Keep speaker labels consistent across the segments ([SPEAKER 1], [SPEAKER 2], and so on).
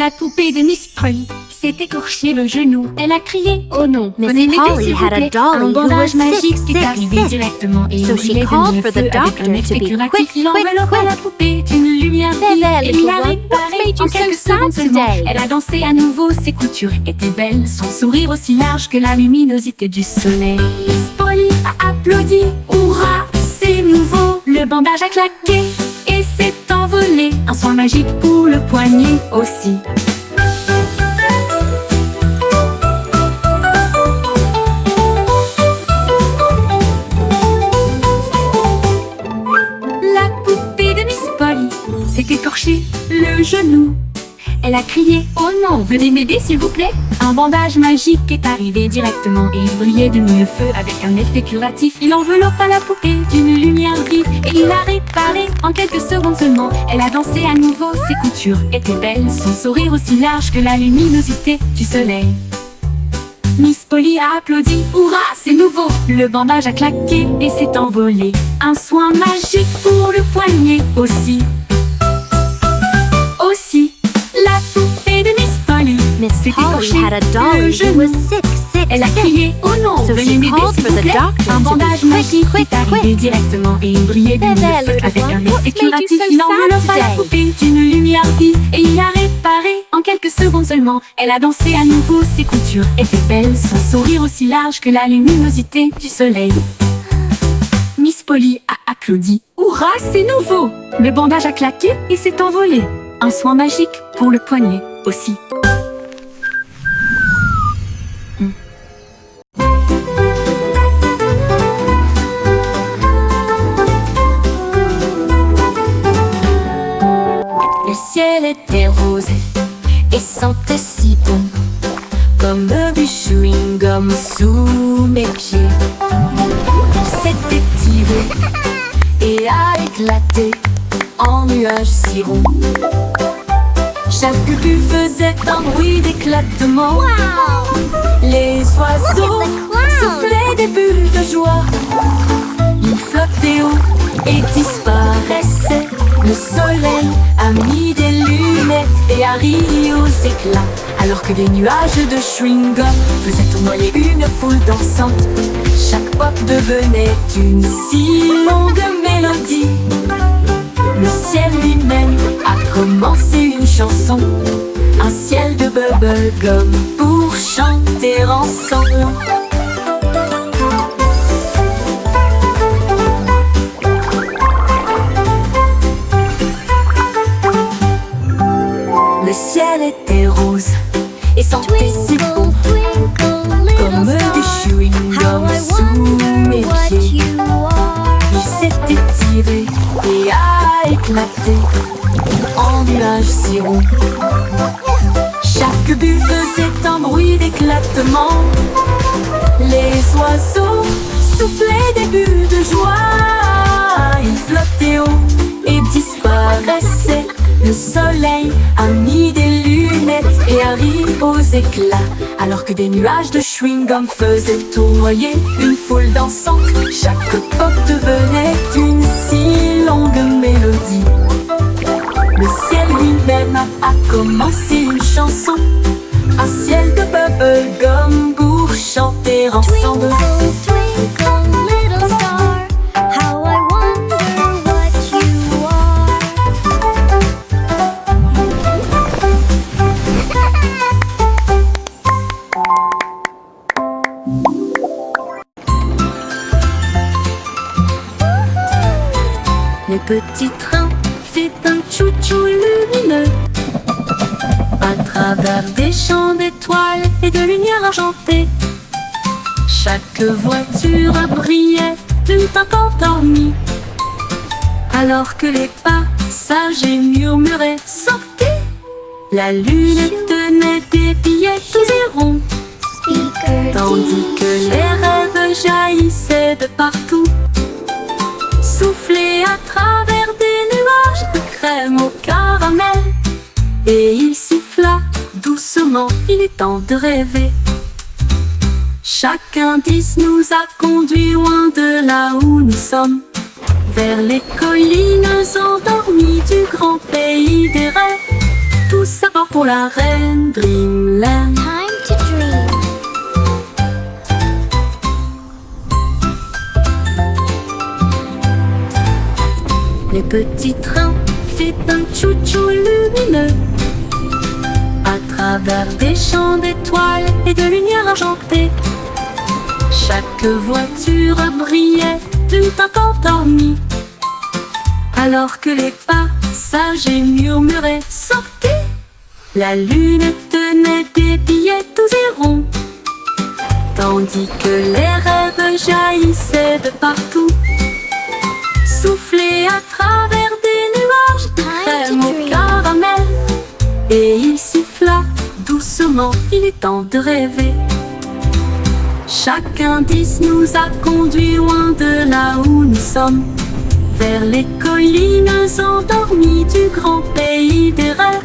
[SPEAKER 1] La poupée de Miss Polly s'est écorché le genou. Elle a crié oh non.
[SPEAKER 2] Miss
[SPEAKER 1] Venez m'aider,
[SPEAKER 2] Polly
[SPEAKER 1] s'il vous
[SPEAKER 2] had a
[SPEAKER 1] plaît.
[SPEAKER 2] dolly
[SPEAKER 1] Un
[SPEAKER 2] who
[SPEAKER 1] bandage
[SPEAKER 2] was
[SPEAKER 1] magique
[SPEAKER 2] sick,
[SPEAKER 1] est
[SPEAKER 2] sick,
[SPEAKER 1] arrivé
[SPEAKER 2] sick.
[SPEAKER 1] directement et
[SPEAKER 2] So she
[SPEAKER 1] brillait de
[SPEAKER 2] called
[SPEAKER 1] mille
[SPEAKER 2] for the
[SPEAKER 1] feux avec
[SPEAKER 2] doctor
[SPEAKER 1] un
[SPEAKER 2] to
[SPEAKER 1] effet
[SPEAKER 2] be
[SPEAKER 1] curatif.
[SPEAKER 2] quick,
[SPEAKER 1] Il enveloppa la poupée d'une lumière vive et
[SPEAKER 2] little
[SPEAKER 1] l'a
[SPEAKER 2] one, what's
[SPEAKER 1] réparée
[SPEAKER 2] made you
[SPEAKER 1] en
[SPEAKER 2] so
[SPEAKER 1] quelques
[SPEAKER 2] sad
[SPEAKER 1] secondes seulement.
[SPEAKER 2] today?
[SPEAKER 1] Elle a dansé à nouveau, ses coutures étaient belles, son sourire aussi large que la luminosité du soleil. Miss Polly a applaudi, hurrah, c'est nouveau. Le bandage a claqué et s'est envolé. Un soin magique pour le poignet aussi. La poupée de Miss Polly s'est écorché le genou. Elle a crié oh non, venez m'aider s'il vous plaît. Un bandage magique est arrivé directement et il brillait de mille feux avec un effet curatif. Il enveloppa la poupée d'une lumière vive et il l'a réparée en quelques secondes seulement. Elle a dansé à nouveau, ses coutures étaient belles, son sourire aussi large que la luminosité du soleil. Miss Polly a applaudi, hurrah, c'est nouveau. Le bandage a claqué et s'est envolé. Un soin magique pour le poignet aussi. La poupée de Miss Polly
[SPEAKER 2] Miss
[SPEAKER 1] s'est
[SPEAKER 2] Polly
[SPEAKER 1] écorché
[SPEAKER 2] had a
[SPEAKER 1] le
[SPEAKER 2] dolly who
[SPEAKER 1] genou.
[SPEAKER 2] was sick, sick,
[SPEAKER 1] Elle a
[SPEAKER 2] sick.
[SPEAKER 1] crié oh non,
[SPEAKER 2] So
[SPEAKER 1] venez
[SPEAKER 2] she
[SPEAKER 1] m'aider
[SPEAKER 2] called
[SPEAKER 1] s'il
[SPEAKER 2] for
[SPEAKER 1] vous
[SPEAKER 2] the
[SPEAKER 1] plaît.
[SPEAKER 2] doctor
[SPEAKER 1] Un
[SPEAKER 2] to be
[SPEAKER 1] bandage
[SPEAKER 2] quick,
[SPEAKER 1] magique
[SPEAKER 2] quick,
[SPEAKER 1] est arrivé
[SPEAKER 2] quick.
[SPEAKER 1] directement et il brillait de
[SPEAKER 2] There,
[SPEAKER 1] mille
[SPEAKER 2] there,
[SPEAKER 1] feux
[SPEAKER 2] little
[SPEAKER 1] avec
[SPEAKER 2] one,
[SPEAKER 1] un
[SPEAKER 2] what's
[SPEAKER 1] effet
[SPEAKER 2] made you
[SPEAKER 1] curatif.
[SPEAKER 2] so
[SPEAKER 1] Il
[SPEAKER 2] sad
[SPEAKER 1] enveloppa la
[SPEAKER 2] today?
[SPEAKER 1] poupée d'une lumière vive et il l'a réparée en quelques secondes seulement. Elle a dansé à nouveau, ses coutures étaient belles, son sourire aussi large que la luminosité du soleil. Miss Polly a applaudi, hurrah, c'est nouveau. Le bandage a claqué et s'est envolé. Un soin magique pour le poignet aussi. Le ciel était rose et sentait si bon, comme du chewing-gum sous mes pieds. S'était tiré et a éclaté en nuages si ronds. Chaque bulle faisait un bruit d'éclatement. Les oiseaux soufflaient des bulles de joie. Ils flottaient haut et disparaissaient. Le soleil a mis des lunettes et a ri aux éclats, alors que des nuages de chewing-gum faisaient tournoyer une foule dansante. Chaque pop devenait une si longue mélodie. Le ciel lui-même a commencé une chanson, un ciel de bubblegum pour chanter ensemble. Le ciel était rose et sentait si bon, comme du chewing-gum sous mes pieds. Il s'était tiré et a éclaté en nuages si ronds. Chaque bulle faisait un bruit d'éclatement. Les oiseaux soufflaient des bulles de joie. Ils flottaient haut et disparaissaient. Le soleil a mis des lunettes et a ri aux éclats, alors que des nuages de chewing-gum faisaient tournoyer une foule dansante. Chaque pop devenait une si longue mélodie. Le ciel lui-même a commencé une chanson, un ciel de bubblegum pour chanter ensemble. Le petit train fait un chou-chou lumineux à travers des champs d'étoiles et de lumière argentée. Chaque voiture brillait tout encore endormie, alors que les passagers murmuraient sortez. La lune tenait des billets tous et ronds, tandis que les rêves jaillissaient de partout, soufflés à travers des nuages de crème au caramel. Et il siffla doucement, il est temps de rêver. Chaque indice nous a conduits loin de là où nous sommes, vers les collines endormies du grand pays des rêves. Tous à bord pour la reine Dreamland.
[SPEAKER 2] Time to dream.
[SPEAKER 1] Les petits trains fait un tchou-tchou lumineux à travers des champs d'étoiles et de lumière argentée. Chaque voiture brillait d'une teinte endormie, alors que les passagers murmuraient « Sortez !» La lune tenait des billets doux et ronds, tandis que les rêves jaillissaient de partout, soufflés à travers des nuages de crème au caramel. Et il siffla doucement, il est temps de rêver. Chaque indice nous a conduits loin de là où nous sommes, vers les collines endormies du grand pays des rêves.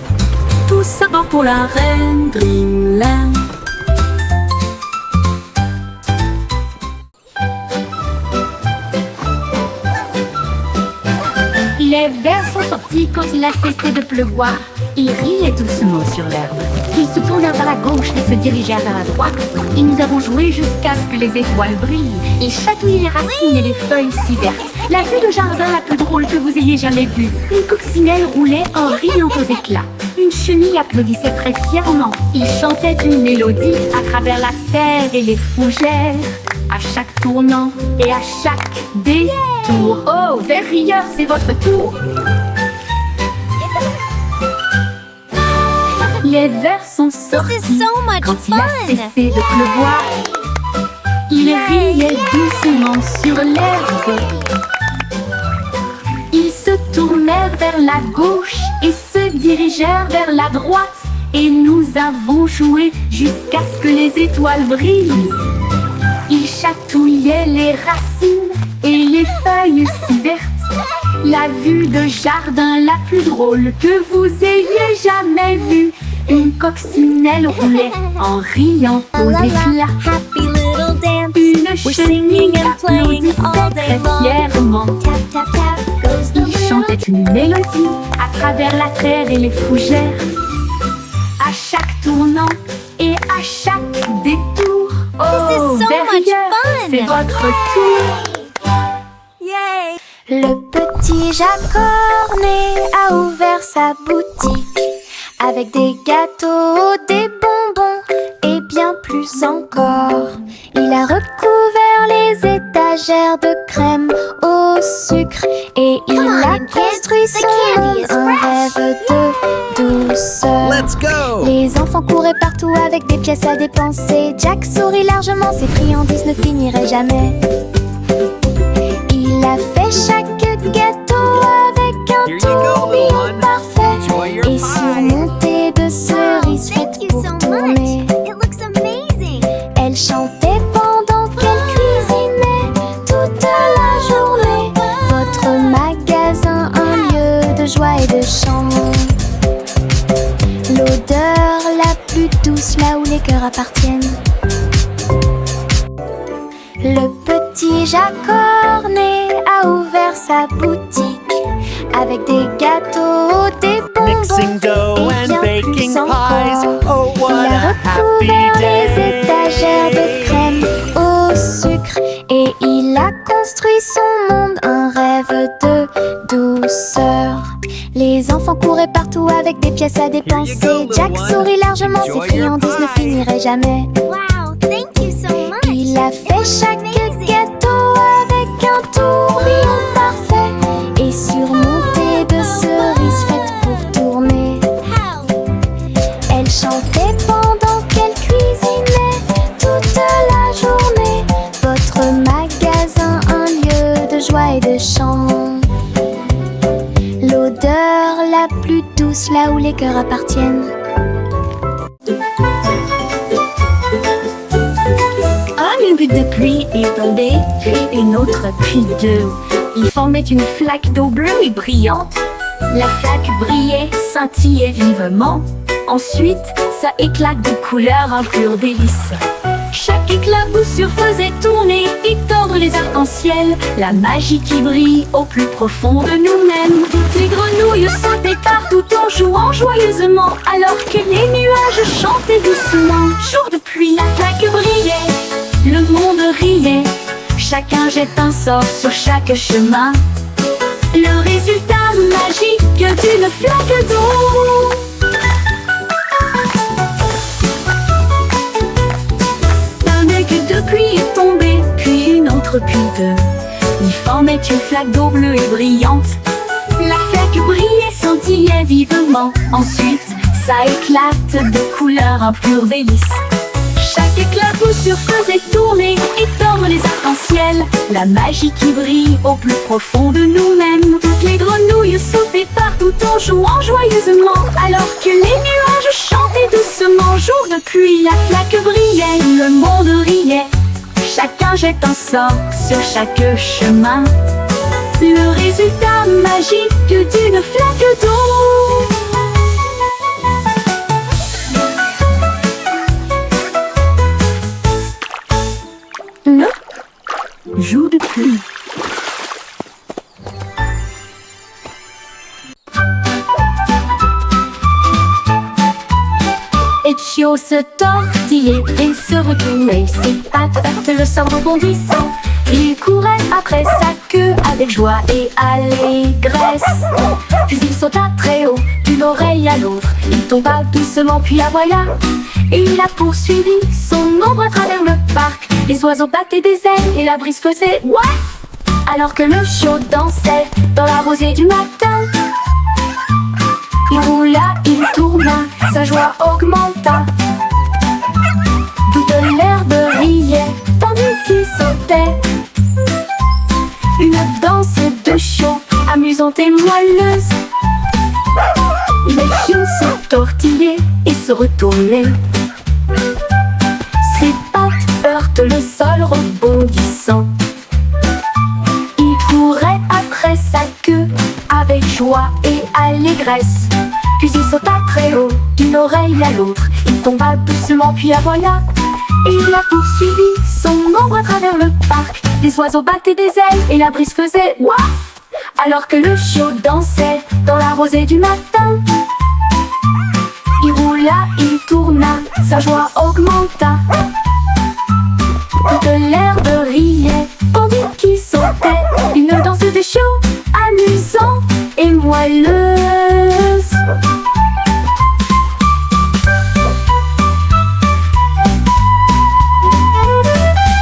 [SPEAKER 1] Tous à bord pour la reine Dreamland.
[SPEAKER 3] Les vers sont sortis quand il a cessé de pleuvoir. Ils riaient doucement sur l'herbe. Ils se tournèrent vers la gauche et se dirigèrent vers la droite. Et nous avons joué jusqu'à ce que les étoiles brillent. Ils chatouillaient les racines et les feuilles si vertes. La vue de jardin la plus drôle que vous ayez jamais vue. Une coccinelle roulait en riant aux éclats. Une chenille applaudissait très fièrement. Ils chantaient une mélodie à travers la terre et les fougères. À chaque tournant et à chaque détour. Oh, vers rieur, c'est votre tour. Les vers sont sortis
[SPEAKER 2] This is so much
[SPEAKER 3] quand il a
[SPEAKER 2] fun.
[SPEAKER 3] cessé de pleuvoir. Ils riaient doucement sur l'herbe. Ils se tournèrent vers la gauche et se dirigèrent vers la droite. Et nous avons joué jusqu'à ce que les étoiles brillent. Ils chatouillaient les racines et les feuilles si vertes. La vue de jardin la plus drôle que vous ayez jamais vue. Une coccinelle roulait en riant aux éclats.
[SPEAKER 2] Happy little dance.
[SPEAKER 3] Une
[SPEAKER 2] We're
[SPEAKER 3] chenille
[SPEAKER 2] singing and playing all
[SPEAKER 3] applaudissait
[SPEAKER 2] day
[SPEAKER 3] très
[SPEAKER 2] long.
[SPEAKER 3] fièrement.
[SPEAKER 2] Tap, tap, tap goes the
[SPEAKER 3] Il
[SPEAKER 2] little.
[SPEAKER 3] chantait une mélodie à travers la terre et les fougères. À chaque tournant et à chaque détour. Oh,
[SPEAKER 2] This is so much
[SPEAKER 3] derrière,
[SPEAKER 2] fun.
[SPEAKER 3] c'est votre tour.
[SPEAKER 2] Yay!
[SPEAKER 4] Le petit Jacques-Cornet a ouvert sa boutique avec des gâteaux, des bonbons et bien plus encore. Il a recouvert les étagères de crème au sucre et il
[SPEAKER 2] Come
[SPEAKER 4] a
[SPEAKER 2] on, kids,
[SPEAKER 4] construit
[SPEAKER 2] the
[SPEAKER 4] son
[SPEAKER 2] candy
[SPEAKER 4] monde
[SPEAKER 2] is
[SPEAKER 4] un
[SPEAKER 2] fresh.
[SPEAKER 4] rêve de douceur.
[SPEAKER 5] Let's go!
[SPEAKER 4] Les enfants couraient partout avec des pièces à dépenser. Jack sourit largement, ses friandises ne finiraient jamais. Il a fait chaque gâteau avec un
[SPEAKER 5] Here you go,
[SPEAKER 4] tourbillon
[SPEAKER 5] little one.
[SPEAKER 4] parfait
[SPEAKER 5] Enjoy your
[SPEAKER 4] et
[SPEAKER 5] pie.
[SPEAKER 4] surmonté de cerises
[SPEAKER 2] Thank
[SPEAKER 4] faites
[SPEAKER 2] you
[SPEAKER 4] pour
[SPEAKER 2] so
[SPEAKER 4] tourner.
[SPEAKER 2] much. It looks amazing.
[SPEAKER 4] Elle chantait pendant qu'elle cuisinait toute la journée. Votre magasin, un lieu de joie et de chant. L'odeur la plus douce là où les cœurs appartiennent. Le petit Jacques-Cornet a ouvert sa boutique avec des gâteaux, des bonbons
[SPEAKER 5] Mixing dough
[SPEAKER 4] et
[SPEAKER 5] and
[SPEAKER 4] bien
[SPEAKER 5] baking
[SPEAKER 4] plus
[SPEAKER 5] pies.
[SPEAKER 4] encore.
[SPEAKER 5] Oh, what
[SPEAKER 4] Il a
[SPEAKER 5] a happy
[SPEAKER 4] recouvert les
[SPEAKER 5] day!
[SPEAKER 4] étagères de crème au sucre et il a construit son monde, un rêve de douceur. Les enfants couraient partout avec des pièces à dépenser.
[SPEAKER 5] little
[SPEAKER 4] Jack
[SPEAKER 5] one.
[SPEAKER 4] sourit largement, ses
[SPEAKER 5] Enjoy your
[SPEAKER 4] friandises ne
[SPEAKER 5] pie.
[SPEAKER 4] finiraient jamais.
[SPEAKER 2] Wow, thank you so much.
[SPEAKER 4] Il a
[SPEAKER 2] It
[SPEAKER 4] fait
[SPEAKER 2] looks
[SPEAKER 4] chaque
[SPEAKER 2] amazing.
[SPEAKER 4] gâteau avec un tourbillon parfait et surmonté de cerises faites pour tourner.
[SPEAKER 2] How?
[SPEAKER 4] Elle chantait pendant qu'elle cuisinait toute la journée. Votre magasin, un lieu de joie et de chant. L'odeur la plus douce là où les cœurs appartiennent.
[SPEAKER 3] Une goutte de pluie est tombée, puis une autre, puis deux. Ils formaient une flaque d'eau bleue et brillante. La flaque brillait, scintillait vivement. Ensuite, ça éclate de couleurs, un pur délice. Chaque éclaboussure faisait tourner et tordre les arcs-en-ciel. La magie qui brille au plus profond de nous-mêmes. Les grenouilles sautaient partout en jouant joyeusement, alors que les nuages chantaient doucement. Jour de pluie, la flaque brillait, le monde riait, chacun jette un sort sur chaque chemin. Le résultat magique d'une flaque d'eau. Un aigle de pluie est tombé, puis une autre, puis deux. Il formait une flaque d'eau bleue et brillante. La flaque brillait, scintillait vivement. Ensuite, ça éclate de couleurs, un pur délice. Chaque éclat vous surfaisait tourner et tordre les arcs-en-ciel. La magie qui brille au plus profond de nous-mêmes. Toutes les grenouilles sautaient partout en jouant joyeusement, alors que les nuages chantaient doucement. Jour de pluie, la flaque brillait, le monde riait, chacun jette un sort sur chaque chemin. Le résultat magique d'une flaque d'eau. Le jour de pluie. Ezio se tortillait et se retournait, ses pattes heurtaient le sol rebondissant. Il courait après sa queue avec joie et allégresse. Puis il sauta très haut, d'une oreille à l'autre. Il tomba doucement puis aboya. Et il a poursuivi son ombre à travers le parc. Les oiseaux battaient des ailes et la brise faisait ouaf. Alors que le chiot dansait dans la rosée du matin. Il roula, il tourna, sa joie augmenta. Toute l'herbe riait, tandis qu'il sautait. Une danse de chiot, amusante et moelleuse. Les chiots se tortillaient et se retournaient. Ses pattes heurtent le sol rebondissant. Il courait après sa queue avec joie et allégresse. Puis il sauta très haut, d'une oreille à l'autre. Il tomba doucement puis aboya. Et il a poursuivi son ombre à travers le parc. Les oiseaux battaient des ailes et la brise faisait ouaf. Alors que le chiot dansait dans la rosée du matin. Il roula, il tourna, sa joie augmenta. Toute l'herbe riait, tandis qu'il sautait. Une danse de chiot, amusante et moelleuse.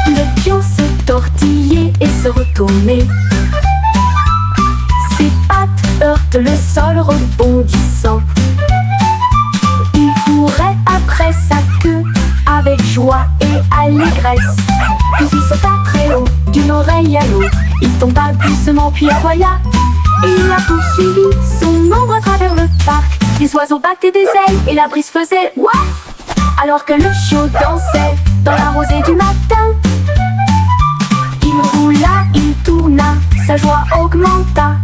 [SPEAKER 3] Le pion se tortillait et se retournait. Ses pattes heurtent le sol rebondissant. Il courait après sa queue avec joie et allégresse. Puis il sauta très haut, d'une oreille à l'autre. Il tomba doucement puis aboya. Et il a poursuivi son ombre à travers le parc. Les oiseaux battaient des ailes et la brise faisait ouaf. Alors que le chiot dansait dans la rosée du matin. Il roula, il tourna, sa joie augmenta.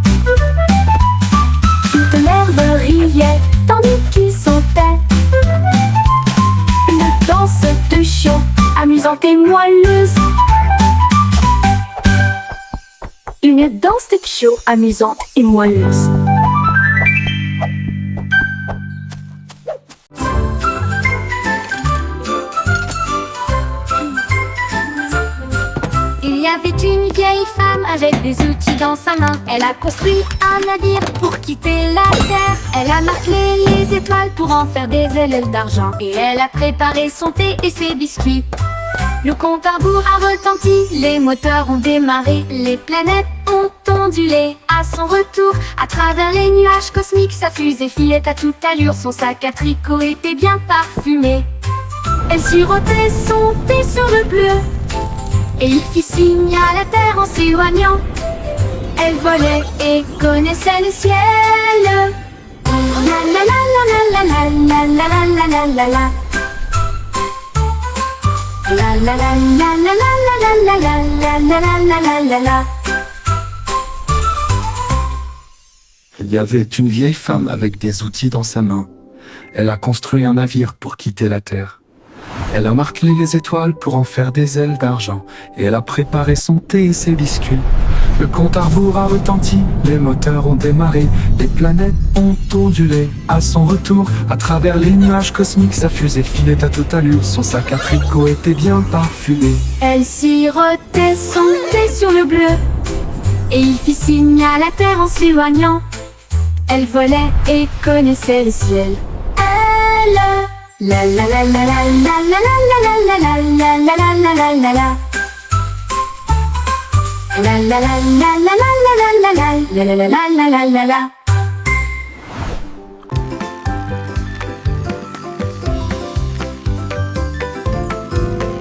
[SPEAKER 3] Toute l'herbe riait, tandis qu'il sautait. Une danse de chiot, amusante et moelleuse. Une danse de chiot, amusante et moelleuse.
[SPEAKER 4] Il y avait une vieille femme avec des outils dans sa main. Elle a construit un navire pour quitter la terre. Elle a martelé les étoiles pour en faire des ailes d'argent. Et elle a préparé son thé et ses biscuits. Le compte à rebours a retenti, les moteurs ont démarré. Les planètes ont ondulé à son retour. À travers les nuages cosmiques, sa fusée filait à toute allure. Son sac à tricot était bien parfumé. Elle sirotait son thé sur le bleu et il fit signe à la terre en s'éloignant. Elle volait et connaissait le ciel. La la la la la la la la la la la la. La la la la la la la la la la la la la la.
[SPEAKER 5] Il y avait une vieille femme avec des outils dans sa main. Elle a construit un navire pour quitter la terre. Elle a martelé les étoiles pour en faire des ailes d'argent. Et elle a préparé son thé et ses biscuits. Le compte à rebours a retenti, les moteurs ont démarré, les planètes ont ondulé. À son retour, à travers les nuages cosmiques, sa fusée filait à toute allure, son sac à tricot était bien parfumé.
[SPEAKER 3] Elle sirotait son thé sur le bleu, et il fit signe à la terre en s'éloignant. Elle volait et connaissait le ciel. Elle, la la la la la la la la la la la la la la la la la. La la la la la la la la la la la la la la la.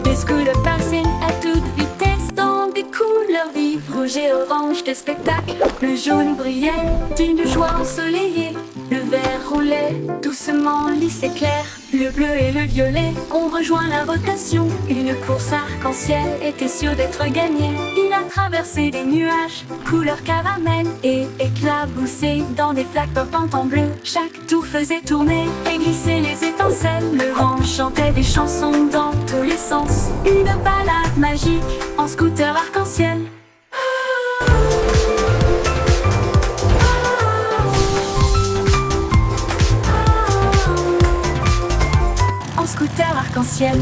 [SPEAKER 1] Les scouts passaient à toute vitesse dans des couleurs vives, rouge et orange de spectacle. Le jaune brillait d'une joie ensoleillée, le vert roulait doucement lisse et clair. Le bleu et le violet ont rejoint la rotation. Une course arc-en-ciel était sûre d'être gagnée. Il a traversé des nuages, couleur caramel, et éclaboussé dans des flaques pop en bleu. Chaque tour faisait tourner et glisser les étincelles. Le vent chantait des chansons dans tous les sens. Une balade magique en scooter arc-en-ciel. En scooter arc-en-ciel.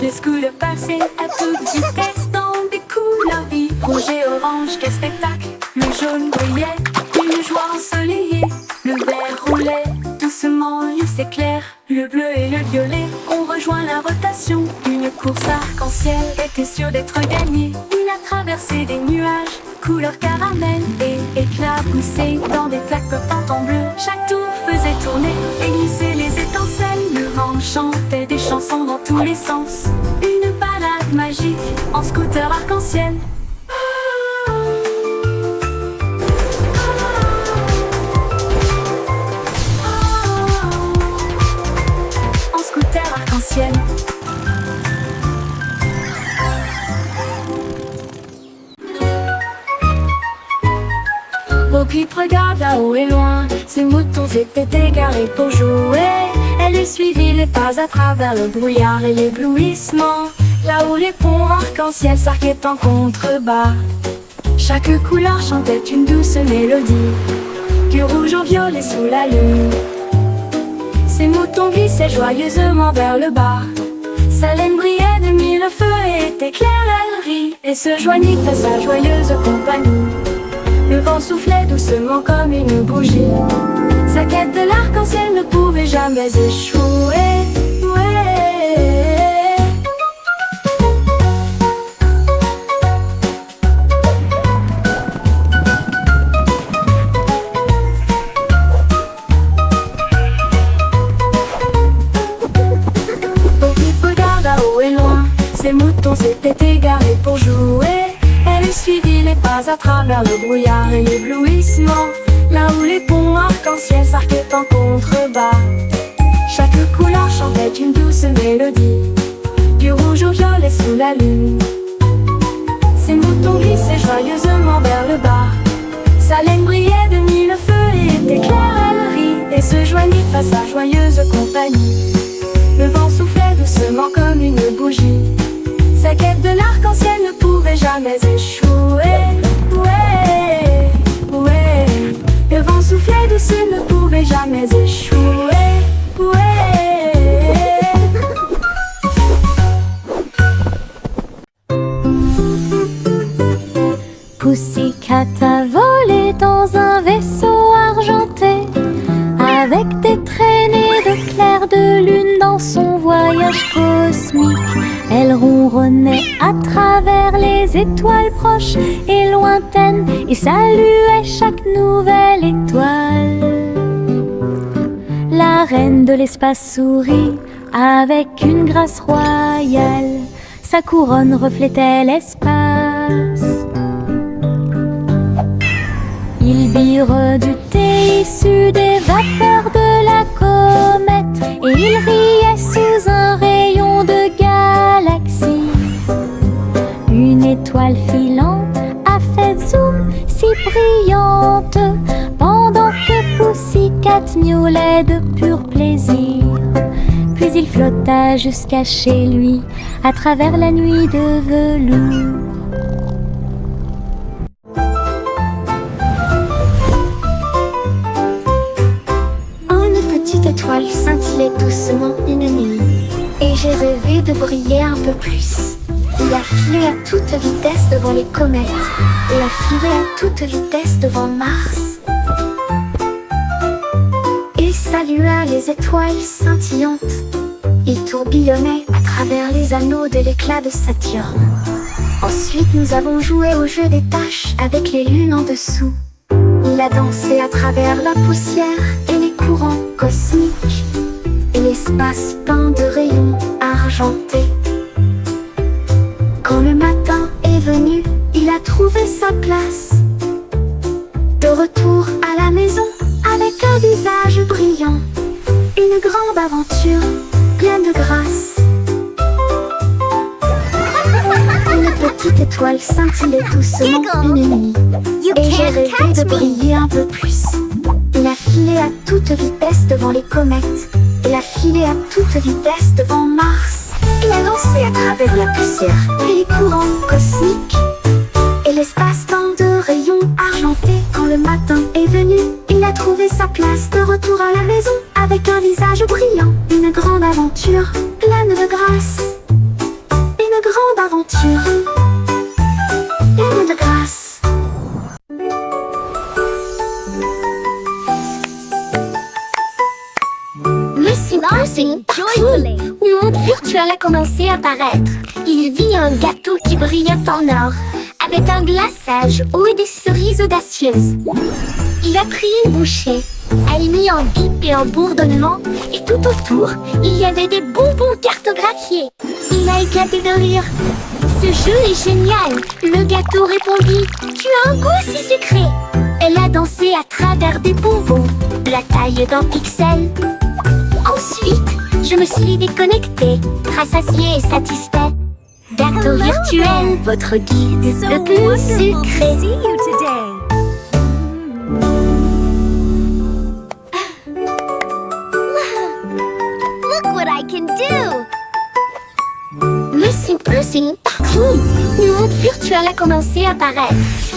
[SPEAKER 1] Les scouts passaient à toute vitesse dans des couleurs vives, rouge et orange, quel spectacle. Le jaune brillait d'une joie ensoleillée, le vert roulait doucement lisse et clair. Le bleu et le violet ont rejoint la rotation. Une course arc-en-ciel était sûre d'être gagnée. Il a traversé des nuages, couleur caramel, et éclaboussé dans des flaques pop en bleu. Chaque tour faisait tourner et glisser les étincelles. Le vent chantait des chansons dans tous les sens. Une balade magique en scooter arc-en-ciel. En scooter arc-en-ciel. Bo-Peep regarda haut et loin, ses moutons étaient égarés pour jouer. Elle lui suivit les pas à travers le brouillard et l'éblouissement, là où les ponts arc-en-ciel s'arquaient en contrebas. Chaque couleur chantait une douce mélodie, du rouge au violet sous la lune. Ses moutons glissaient joyeusement vers le bas. Sa laine brillait de mille feux et était claire, elle rit et se joignit à sa joyeuse compagnie. Le vent soufflait doucement comme une bougie. Sa quête de l'arc-en-ciel ne pouvait jamais échouer. Ouais. Bo-Peep regarda haut et loin, ses moutons s'étaient égarés pour jouer. Elle suivit les pas à travers le brouillard et l'éblouissement, là où les ponts arc-en-ciel s'arquaient en contrebas. Chaque couleur chantait une douce mélodie, du rouge au violet sous la lune. Ses moutons glissaient joyeusement vers le bas. Sa laine brillait de mille feux et était claire, elle rit et se joignit à sa joyeuse compagnie. Le vent soufflait doucement comme une bougie. Sa quête de l'arc-en-ciel ne pouvait jamais échouer. Ouais, ouais. Le vent soufflait doucement, ne pouvait jamais échouer. Ouais.
[SPEAKER 4] Pussycat a volé dans un vaisseau argenté, avec des traînées de clair de lune dans son voyage cosmique. Elle ronronnait à travers les étoiles proches et lointaines et saluait chaque nouvelle étoile. La reine de l'espace sourit avec une grâce royale. Sa couronne reflétait l'espace. Ils birent du thé issu des vapeurs de la comète et ils riaient sous un rayon de galaxie. Une étoile filante a fait zoom si brillante pendant que Pussycat miaulait de pur plaisir. Puis il flotta jusqu'à chez lui à travers la nuit de velours. filait doucement une nuit, et j'ai rêvé de briller un peu plus. Il a filé à toute vitesse devant les comètes, et a filé à toute vitesse devant Mars. Et salua les étoiles scintillantes. Il tourbillonnait à travers les anneaux de l'éclat de Saturne. Ensuite nous avons joué au jeu des taches avec les lunes en dessous. Il a dansé à travers la poussière et les courants cosmiques, et l'espace peint de rayons argentés. Quand le matin est venu, il a trouvé sa place. De retour à la maison avec un visage brillant, une grande aventure pleine de grâce. Une petite étoile scintillait doucement une nuit,
[SPEAKER 2] You
[SPEAKER 4] et j'ai
[SPEAKER 2] can't
[SPEAKER 4] rêvé
[SPEAKER 2] catch
[SPEAKER 4] de
[SPEAKER 2] me.
[SPEAKER 4] briller un peu plus. Il a filé à toute vitesse devant les comètes, il a filé à toute vitesse devant Mars. Il a lancé à travers la poussière et les courants cosmiques, et l'espace-temps de rayons argentés. Quand le matin est venu, il a trouvé sa place. De retour à la maison avec un visage brillant, une grande aventure pleine de grâce. Une grande aventure pleine de grâce.
[SPEAKER 3] Lucy Pussy,
[SPEAKER 2] joyfully.
[SPEAKER 3] le monde virtuel a commencé à apparaître. Il vit un gâteau qui brillait en or, avec un glaçage haut et des cerises audacieuses. Il a pris une bouchée, a mis en bip et en bourdonnement, et tout autour, il y avait des bonbons cartographiés. Il a éclaté de rire. Ce jeu est génial, le gâteau répondit. Tu as un goût si sucré. Elle a dansé à travers des bonbons, la taille d'un pixel. Ensuite, je me suis déconnectée, rassasiée et satisfait. Gâteau virtuel, votre guide
[SPEAKER 2] So
[SPEAKER 3] le plus
[SPEAKER 2] wonderful to
[SPEAKER 3] sucré.
[SPEAKER 2] see you today. Look what I can do.
[SPEAKER 3] Lucy Pussy, partout, le monde virtuel a commencé à apparaître.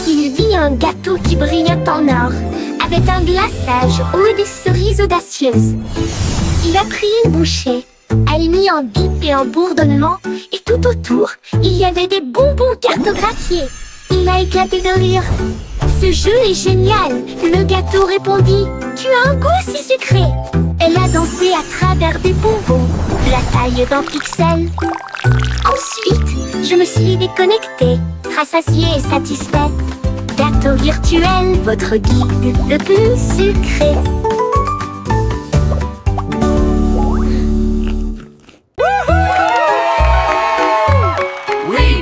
[SPEAKER 3] Il vit un gâteau qui brillait en or, avec un glaçage haut et des cerises audacieuses. Il a pris une bouchée, a mis en bip et en bourdonnement, et tout autour, il y avait des bonbons cartographiés. Il a éclaté de rire. Ce jeu est génial, le gâteau répondit. Tu as un goût si sucré. Elle a dansé à travers des bonbons, la taille d'un pixel. Ensuite, je me suis déconnectée, rassasiée et satisfait. Gâteau virtuel, votre guide le plus sucré.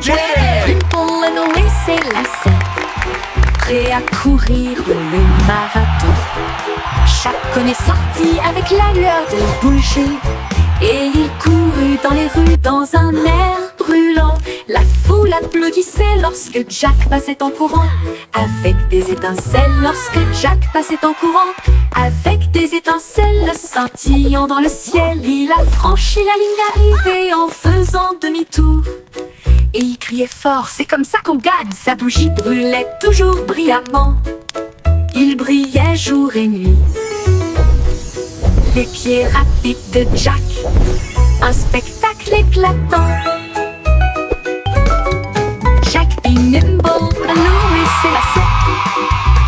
[SPEAKER 1] Dimple et Noé s'élançaient, prêts à courir le marathon. Chacun est sorti avec la lueur de bougie, et il courut dans les rues dans un air brûlant. La foule applaudissait lorsque Jack passait en courant, avec des étincelles lorsque Jack passait en courant. Avec des étincelles scintillant dans le ciel, il a franchi la ligne d'arrivée en faisant demi-tour. Et il criait fort, c'est comme ça qu'on gagne. Sa bougie brûlait toujours brillamment. Il brillait jour et nuit. Les pieds rapides de Jack, un spectacle éclatant. Jack be nimble, Noé s'élançait,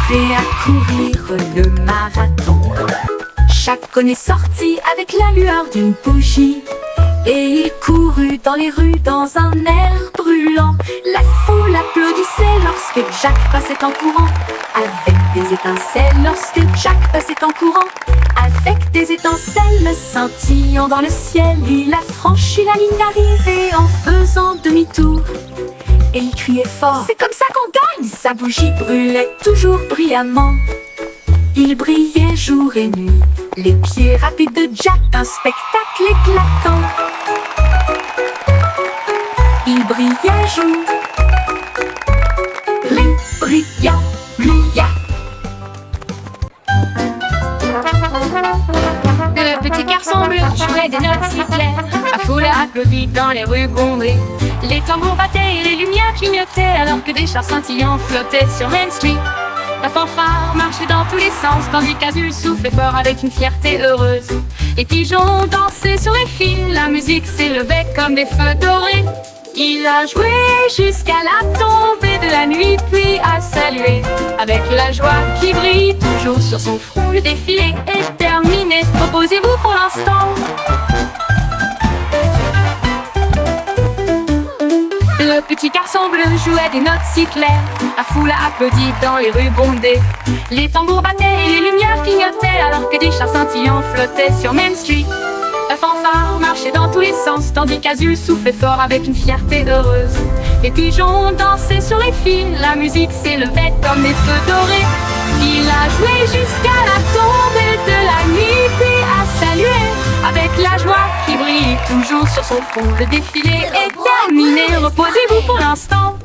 [SPEAKER 1] prêt à courir le marathon. Chacun est sorti avec la lueur d'une bougie, et il courut dans les rues dans un air brûlant. La foule applaudissait lorsque Jack passait en courant, avec des étincelles lorsque Jack passait en courant. Avec des étincelles scintillant dans le ciel, il a franchi la ligne d'arrivée en faisant demi-tour. Et il criait fort, c'est comme ça qu'on gagne. Sa bougie brûlait toujours brillamment. Il brillait jour et nuit, les pieds rapides de Jack, un spectacle éclatant. Il brillait jour, brillant, brillant.
[SPEAKER 6] Le petit garçon bleu jouait des notes si claires. La foule applaudit dans les rues bondées. Les tambours battaient et les lumières clignotaient, alors que des chars scintillants flottaient sur Main Street. La fanfare marchait dans tous les sens, tandis qu'Azul soufflait fort avec une fierté heureuse. Les pigeons dansaient sur les fils, la musique s'élevait comme des feux dorés. Il a joué jusqu'à la tombée de la nuit, puis a salué avec la joie qui brille toujours sur son front. Le défilé est terminé, reposez-vous pour l'instant. Le petit garçon bleu jouait des notes si claires, la foule a applaudi dans les rues bondées. Les tambours battaient et les lumières clignotaient, alors que des chars scintillants flottaient sur Main Street. La fanfare marchait dans tous les sens, tandis qu'Azul soufflait fort avec une fierté heureuse. Les pigeons dansaient sur les fils, la musique s'élevait comme des feux dorés. Il a joué jusqu'à la tombée de la nuit, puis a salué avec la joie qui brille toujours sur son front. Le défilé est terminé, reposez-vous pour l'instant.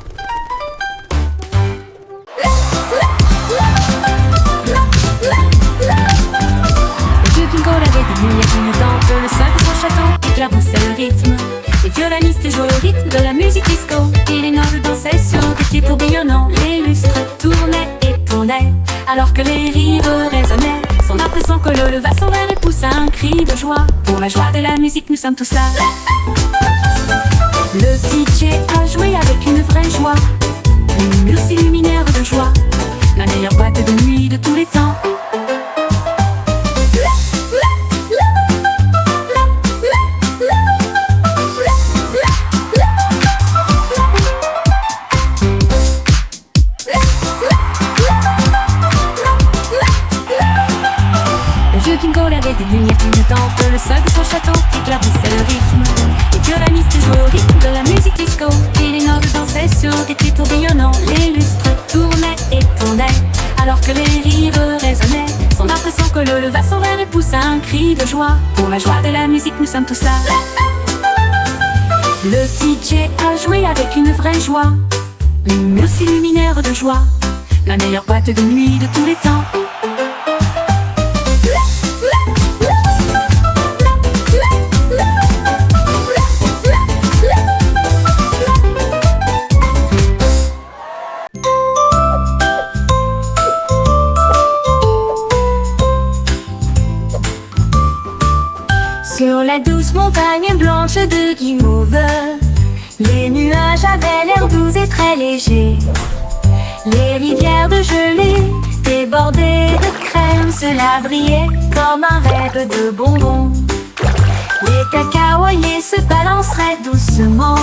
[SPEAKER 1] Bingo avait des lumières clignotantes, le sol de son château éclaboussait le rythme. Les violonistes jouaient au rythme de la musique disco, et les nobles dansaient sur des pieds tourbillonnants. Les lustres tournaient et tournaient, alors que les rires résonnaient. Son impression que le leva son verre et poussa un cri de joie. Pour la joie de la musique, nous sommes tous là. Le DJ a joué avec une vraie joie, une muse luminaire de joie, la meilleure boîte de nuit de tous les temps. Avait des lumières clignotantes, le sol de son château éclaboussait le rythme. Les violonistes jouaient au rythme de la musique disco, et les nobles dansaient sur des pieds tourbillonnants. Les lustres tournaient et tournaient, alors que les rires résonnaient. Son impression que le leva son verre et poussa un cri de joie. Pour la joie de la musique, nous sommes tous là. Le DJ a joué avec une vraie joie, une muse luminaire de joie, la meilleure boîte de nuit de tous les temps. Sur la douce montagne blanche de Guimauve, les nuages avaient l'air doux et très légers. Les rivières de gelée débordées de crème, cela brillait comme un rêve de bonbons. Les cacaoyers se balanceraient doucement,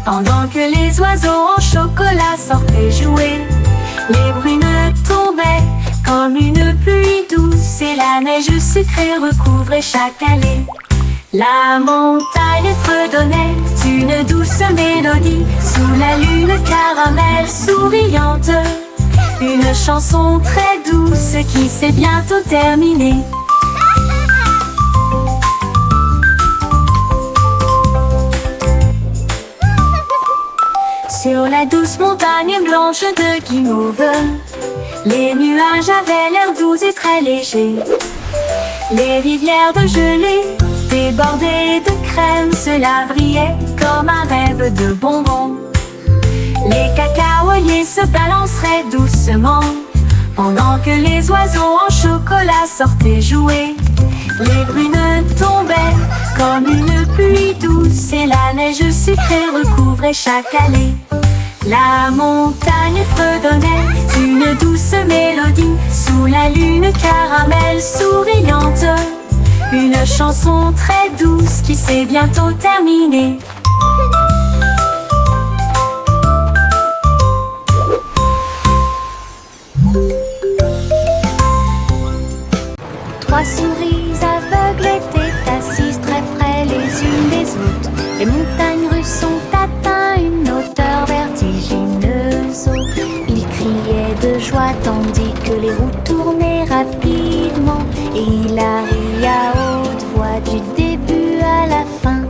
[SPEAKER 1] pendant que les oiseaux en chocolat sortaient jouer. Les brunes tombaient comme une pluie douce, et la neige sucrée recouvrait chaque allée. La montagne fredonnait une douce mélodie sous la lune caramel souriante. Une chanson très douce qui s'est bientôt terminée. Sur la douce montagne blanche de Guimauve, les nuages avaient l'air doux et très légers. Les rivières de gelée débordées de crème, cela brillait comme un rêve de bonbons. Les cacaoyers se balanceraient doucement, pendant que les oiseaux en chocolat sortaient jouer. Les brunes tombaient comme une pluie douce, et la neige sucrée recouvrait chaque allée. La montagne fredonnait une douce mélodie sous la lune caramel souriante. Une chanson très douce qui s'est bientôt terminée.
[SPEAKER 4] Trois souris aveugles étaient assises très près les unes des autres. Les montagnes russes ont atteint une hauteur vertigineuse. Ils criaient de joie tandis que les roues tournaient rapidement. Et il arriva à haute voix du début à la fin.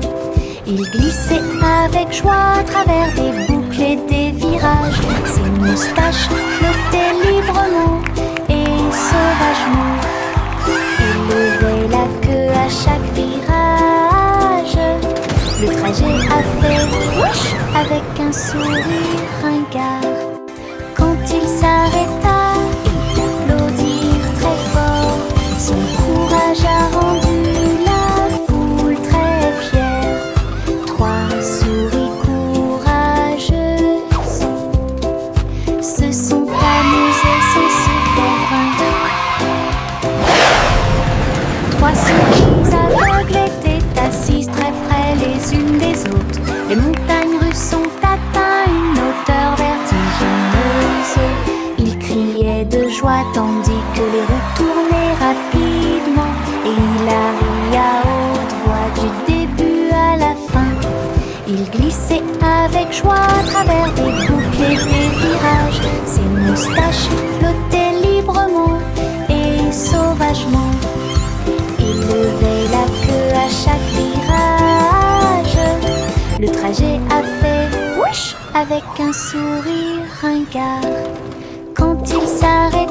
[SPEAKER 4] Il glissait avec joie à travers des boucles et des virages. Ses moustaches flottaient librement et sauvagement. Il levait la queue à chaque virage. Le trajet a fait whoosh avec un sourire ringard. Quand il s'arrêta, ils applaudirent très fort. Son courage a rendu la que les roues tournaient rapidement. Et il a ri à haute voix du début à la fin. Il glissait avec joie à travers des boucles et des virages. Ses moustaches flottaient librement et sauvagement. Il levait la queue à chaque virage. Le trajet a fait whoosh avec un sourire ringard. Quand il s'arrêtait